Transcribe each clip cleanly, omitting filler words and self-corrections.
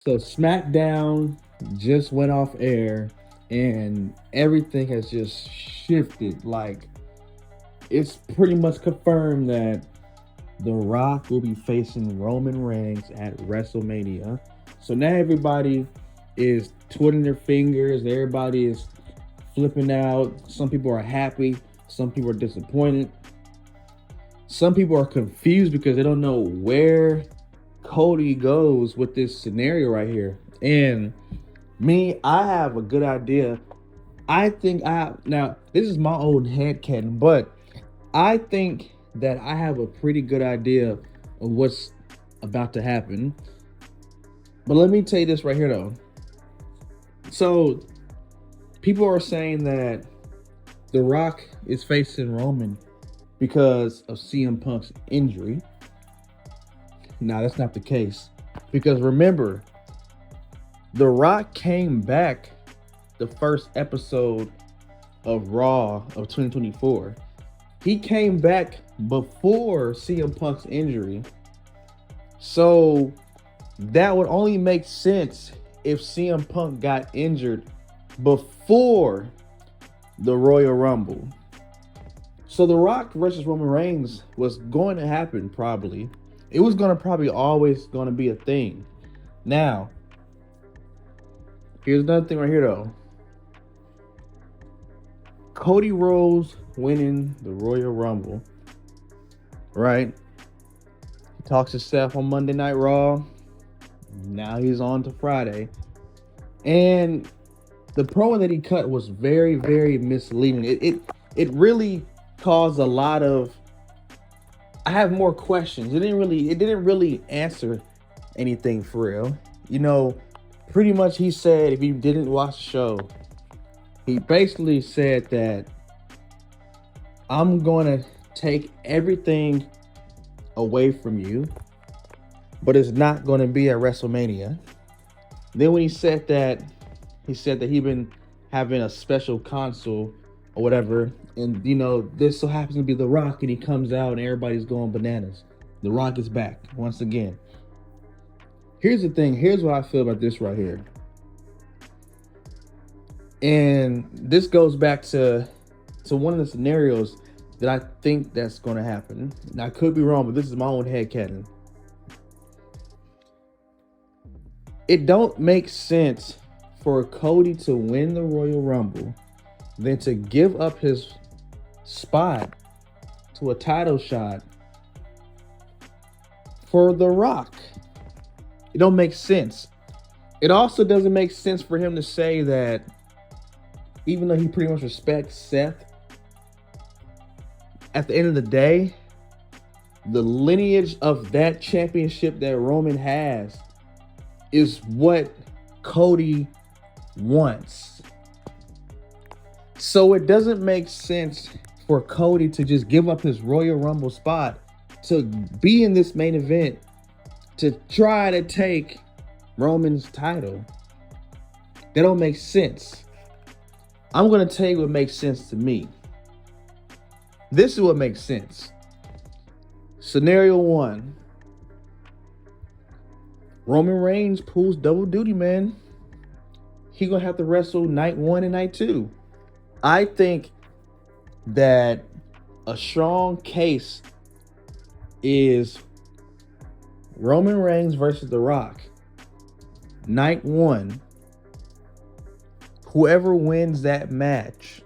So SmackDown just went off air and everything has just shifted. Like it's pretty much confirmed that The Rock will be facing Roman Reigns at WrestleMania. So now everybody is twiddling their fingers, everybody is flipping out. Some people are happy, some people are disappointed. Some people are confused because they don't know where Cody goes with this scenario right here. And me, I have a good idea. I think now this is my own headcanon, but I think that I have a pretty good idea of what's about to happen. But let me tell you this right here though. So people are saying that The Rock is facing Roman because of CM Punk's injury. Now that's not the case. Because remember, The Rock came back the first episode of Raw of 2024. He came back before CM Punk's injury. So that would only make sense if CM Punk got injured before the Royal Rumble. So The Rock versus Roman Reigns was going to happen probably. It was going to probably always going to be a thing. Now, here's another thing right here though. Cody Rhodes winning the Royal Rumble, right? He talks himself on Monday Night Raw. Now he's on to Friday. And the promo that he cut was very, very misleading. It really caused a lot of. I have more questions. It didn't really answer anything for real. You know, pretty much he said if you didn't watch the show, he basically said that I'm gonna take everything away from you, but it's not gonna be at WrestleMania. Then when he said that he been having a special console or whatever, and you know, this so happens to be The Rock, and he comes out and everybody's going bananas. The Rock is back once again. Here's the thing, here's what I feel about this right here. And this goes back to one of the scenarios that I think that's going to happen. Now, I could be wrong, but this is my own headcanon. It don't make sense for Cody to win the Royal Rumble, then to give up his spot to a title shot for The Rock. It don't make sense. It also doesn't make sense for him to say that even though he pretty much respects Seth, at the end of the day, the lineage of that championship that Roman has is what Cody wants. So it doesn't make sense for Cody to just give up his Royal Rumble spot to be in this main event to try to take Roman's title. That don't make sense. I'm going to tell you what makes sense to me. This is what makes sense. Scenario one. Roman Reigns pulls double duty, man. He going to have to wrestle night one and night two. I think that a strong case is Roman Reigns versus The Rock. Night one. Whoever wins that match,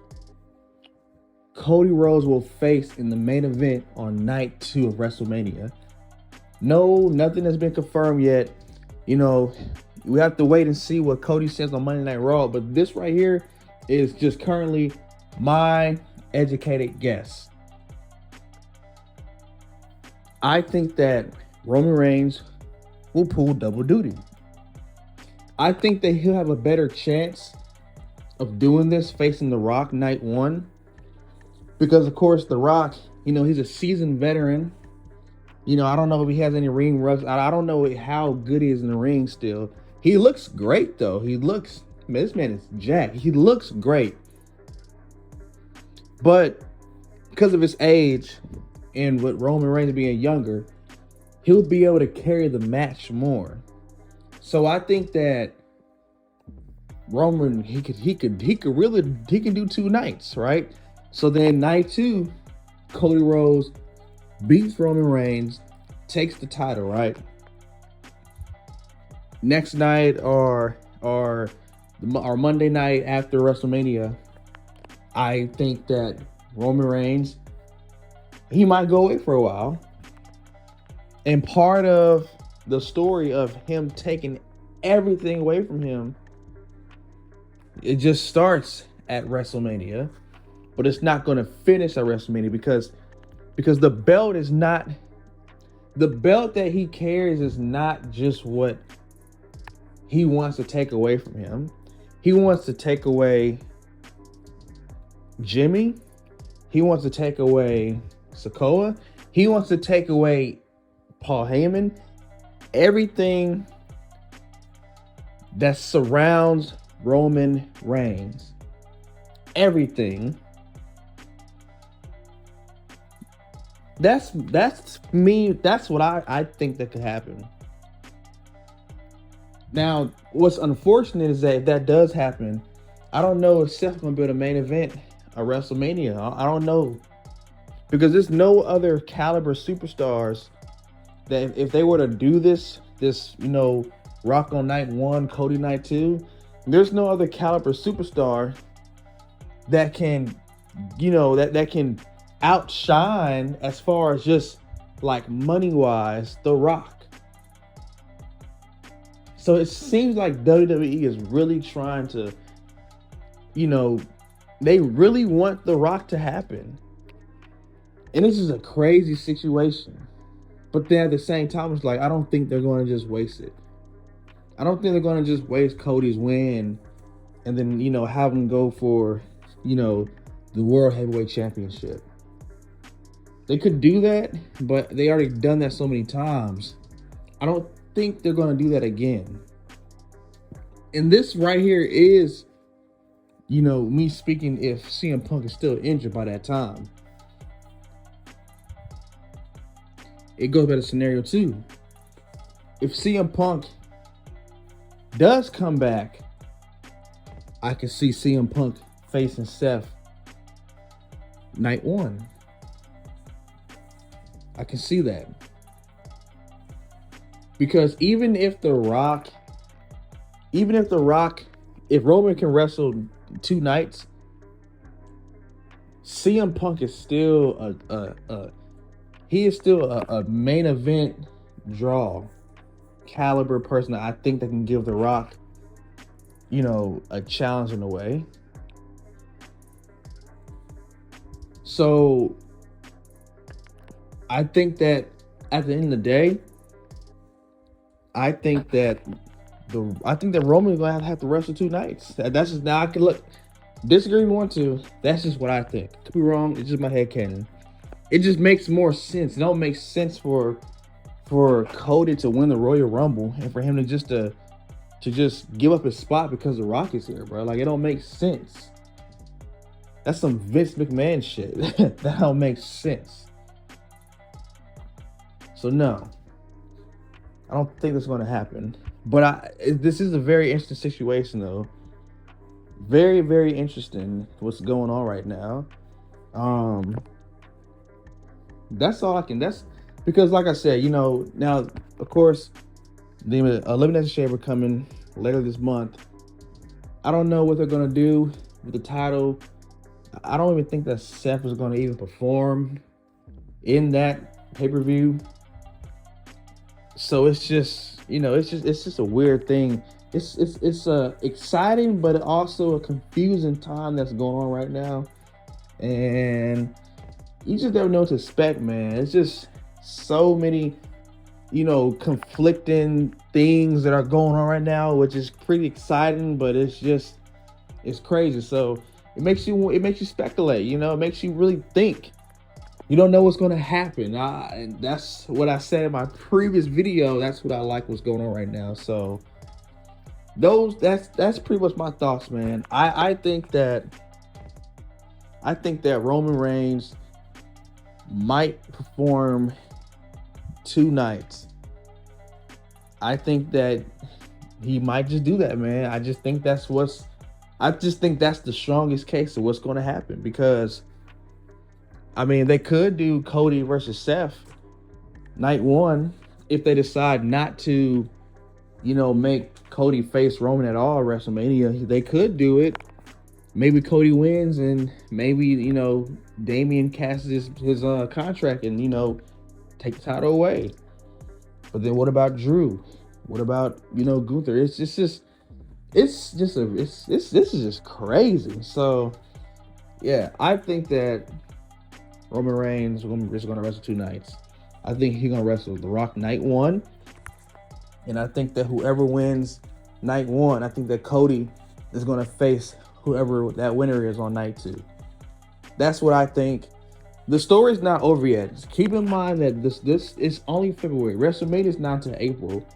Cody Rhodes will face in the main event on night two of WrestleMania. No, nothing has been confirmed yet. You know, we have to wait and see what Cody says on Monday Night Raw. But this right here is just currently my educated guess. I think that Roman Reigns will pull double duty. I think that he'll have a better chance of doing this facing The Rock night one. Because, of course, The Rock, you know, he's a seasoned veteran. You know, I don't know if he has any ring rust. I don't know how good he is in the ring still. He looks great, though. This man is jacked. He looks great. But because of his age and with Roman Reigns being younger, he'll be able to carry the match more. So I think that Roman he can do 2 nights, right? So then night 2, Cody Rhodes beats Roman Reigns, takes the title, right? Next night or Monday night after WrestleMania, I think that Roman Reigns, he might go away for a while. And part of the story of him taking everything away from him, it just starts at WrestleMania, but it's not going to finish at WrestleMania because the belt is not, the belt that he carries is not just what he wants to take away from him. He wants to take away Jimmy. He wants to take away Sokoa. He wants to take away Paul Heyman. Everything that surrounds Roman Reigns. Everything. That's me. That's what I think that could happen. Now, what's unfortunate is that if that does happen, I don't know if Seth's going to be able to main event a WrestleMania. I don't know. Because there's no other caliber superstars that if they were to do this, Rock on night 1, Cody night 2, there's no other caliber superstar that can, that can outshine as far as just like money-wise, The Rock. So it seems like WWE is really trying to, they really want The Rock to happen. And this is a crazy situation. But then at the same time, it's like, I don't think they're going to just waste it. I don't think they're going to just waste Cody's win and then, have him go for, the World Heavyweight Championship. They could do that, but they already done that so many times. I don't think they're going to do that again. And this right here is, me speaking if CM Punk is still injured by that time. It goes by the scenario too. If CM Punk does come back, I can see CM Punk facing Seth night 1. I can see that. Because even if Roman can wrestle 2 nights, CM Punk is still a main event draw caliber person that I think that can give The Rock, a challenge in a way. So I think that at the end of the day, I think that Roman is going to have to wrestle 2 nights. That's just, now I can look, disagree if you want to. That's just what I think. Could be wrong. It's just my headcanon. It just makes more sense. It don't make sense for Cody to win the Royal Rumble and for him to just give up his spot because The Rock is here, bro. Like, it don't make sense. That's some Vince McMahon shit. That don't make sense. So no, I don't think that's going to happen. But this is a very interesting situation, though. Very, very interesting what's going on right now. That's all I can. That's because, like I said, now of course the Elimination Chamber coming later this month. I don't know what they're gonna do with the title. I don't even think that Seth is gonna even perform in that pay-per-view. So it's just, it's just a weird thing. It's exciting, but also a confusing time that's going on right now, and you just never know what to expect, man. It's just so many, conflicting things that are going on right now, which is pretty exciting, but it's crazy. So it makes you speculate, it makes you really think. You don't know what's going to happen. And that's what I said in my previous video. That's what I like what's going on right now. So that's pretty much my thoughts, man. I think that Roman Reigns might perform 2 nights. I think that he might just do that, man. I just think that's the strongest case of what's going to happen, because I mean, they could do Cody versus Seth night one if they decide not to, make Cody face Roman at all at WrestleMania. They could do it. Maybe Cody wins, and maybe, Damian cancels his contract and, take the title away. But then what about Drew? What about, Gunther? This is just crazy. So yeah, I think that Roman Reigns is going to wrestle 2 nights. I think he's going to wrestle The Rock night 1. And I think that whoever wins night 1, I think that Cody is going to face whoever that winner is on night 2. That's what I think. The story's not over yet. Just keep in mind that this is only February. WrestleMania is not until April.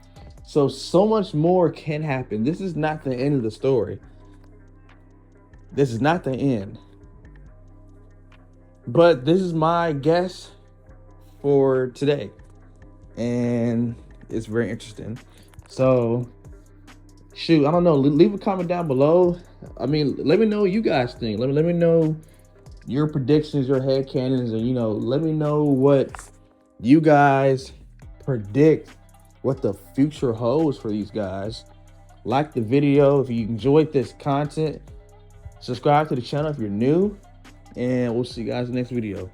So much more can happen. This is not the end of the story. This is not the end. But this is my guess for today. And it's very interesting. So, shoot, I don't know. Leave a comment down below. I mean, let me know what you guys think. Let me know your predictions, your headcanons, and, let me know what you guys predict what the future holds for these guys. Like the video if you enjoyed this content. Subscribe to the channel if you're new. And we'll see you guys in the next video.